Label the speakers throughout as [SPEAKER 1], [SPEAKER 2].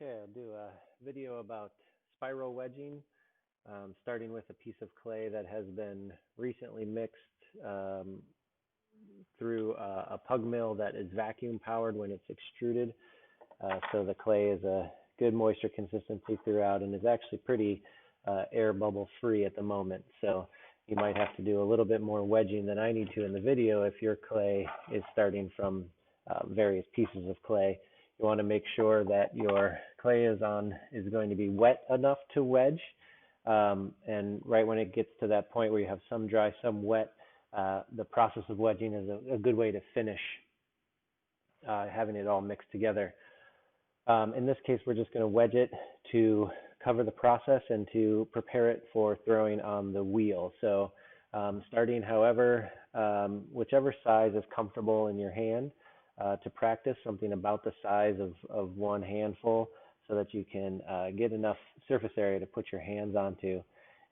[SPEAKER 1] Okay, I'll do a video about spiral wedging, starting with a piece of clay that has been recently mixed um, through a pug mill that is vacuum powered when it's extruded. So the clay is a good moisture consistency throughout and is actually pretty air bubble free at the moment. So you might have to do a little bit more wedging than I need to in the video if your clay is starting from various pieces of clay. You want to make sure that your clay is going to be wet enough to wedge. And right when it gets to that point where you have some dry, some wet, the process of wedging is a good way to finish having it all mixed together. In this case, we're just going to wedge it to cover the process and to prepare it for throwing on the wheel. So starting whichever size is comfortable in your hand to practice, something about the size of one handful so that you can get enough surface area to put your hands onto.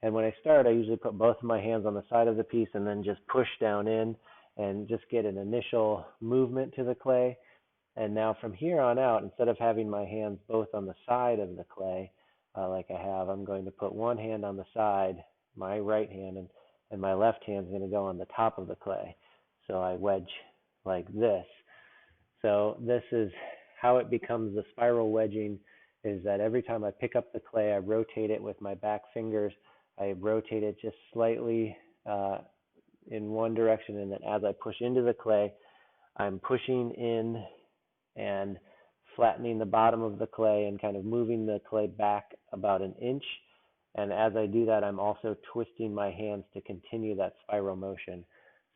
[SPEAKER 1] And when I start, I usually put both of my hands on the side of the piece and then just push down in and just get an initial movement to the clay. And now from here on out, instead of having my hands both on the side of the clay, like I have, I'm going to put one hand on the side, my right hand, and my left hand is going to go on the top of the clay. So I wedge like this. So this is how it becomes the spiral wedging, is that every time I pick up the clay, I rotate it with my back fingers. I rotate it just slightly in one direction, and then as I push into the clay, I'm pushing in and flattening the bottom of the clay and kind of moving the clay back about an inch. And as I do that, I'm also twisting my hands to continue that spiral motion.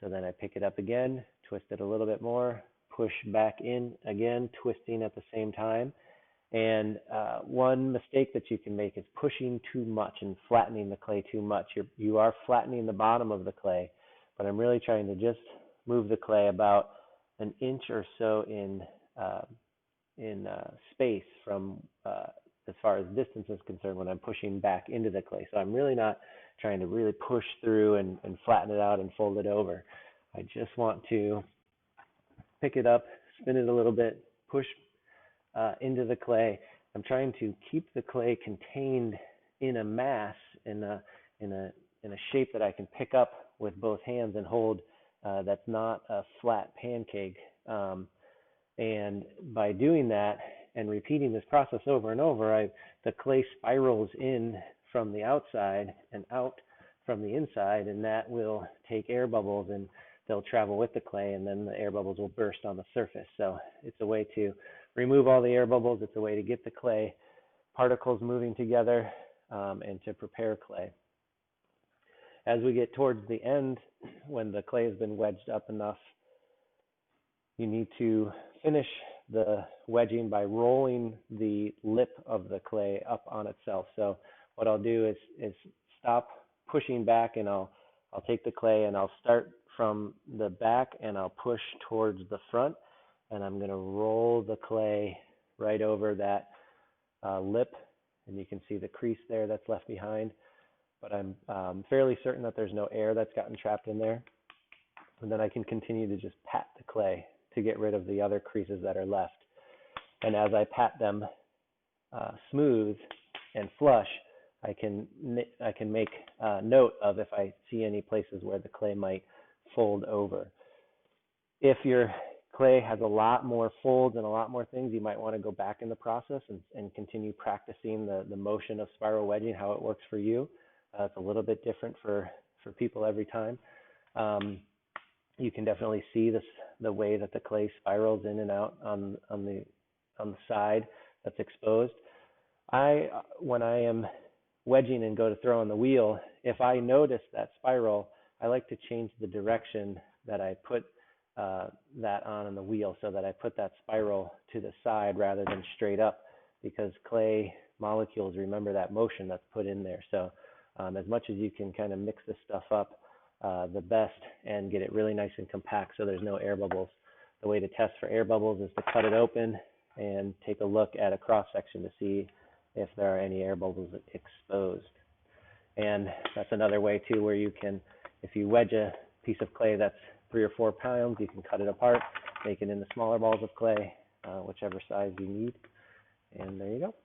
[SPEAKER 1] So then I pick it up again, twist it a little bit more, push back in again, twisting at the same time. And one mistake that you can make is pushing too much and flattening the clay too much. You are flattening the bottom of the clay, but I'm really trying to just move the clay about an inch or so in space from as far as distance is concerned when I'm pushing back into the clay. So I'm really not trying to really push through and flatten it out and fold it over. I just want to pick it up, spin it a little bit, push into the clay. I'm trying to keep the clay contained in a mass, in a shape that I can pick up with both hands and hold. That's not a flat pancake. And by doing that and repeating this process over and over, the clay spirals in from the outside and out from the inside, and that will take air bubbles and they'll travel with the clay, and then the air bubbles will burst on the surface. So it's a way to remove all the air bubbles. It's a way to get the clay particles moving together and to prepare clay. As we get towards the end, when the clay has been wedged up enough, you need to finish the wedging by rolling the lip of the clay up on itself. So what I'll do is stop pushing back, and I'll take the clay and I'll start from the back and I'll push towards the front, and I'm going to roll the clay right over that lip, and you can see the crease there that's left behind, but I'm fairly certain that there's no air that's gotten trapped in there. And then I can continue to just pat the clay to get rid of the other creases that are left. And as I pat them smooth and flush, I can make note of if I see any places where the clay might fold over. If your clay has a lot more folds and a lot more things, you might want to go back in the process and continue practicing the motion of spiral wedging, how it works for you. It's a little bit different for people every time. You can definitely see the way that the clay spirals in and out on the side that's exposed. When I am wedging and go to throw on the wheel, if I notice that spiral, I like to change the direction that I put that on the wheel, so that I put that spiral to the side rather than straight up, because clay molecules remember that motion that's put in there. So as much as you can kind of mix this stuff up, the best, and get it really nice and compact so there's no air bubbles. The way to test for air bubbles is to cut it open and take a look at a cross section to see if there are any air bubbles exposed. And that's another way too, where you can, if you wedge a piece of clay that's 3 or 4 pounds, you can cut it apart, make it into smaller balls of clay, whichever size you need, And there you go.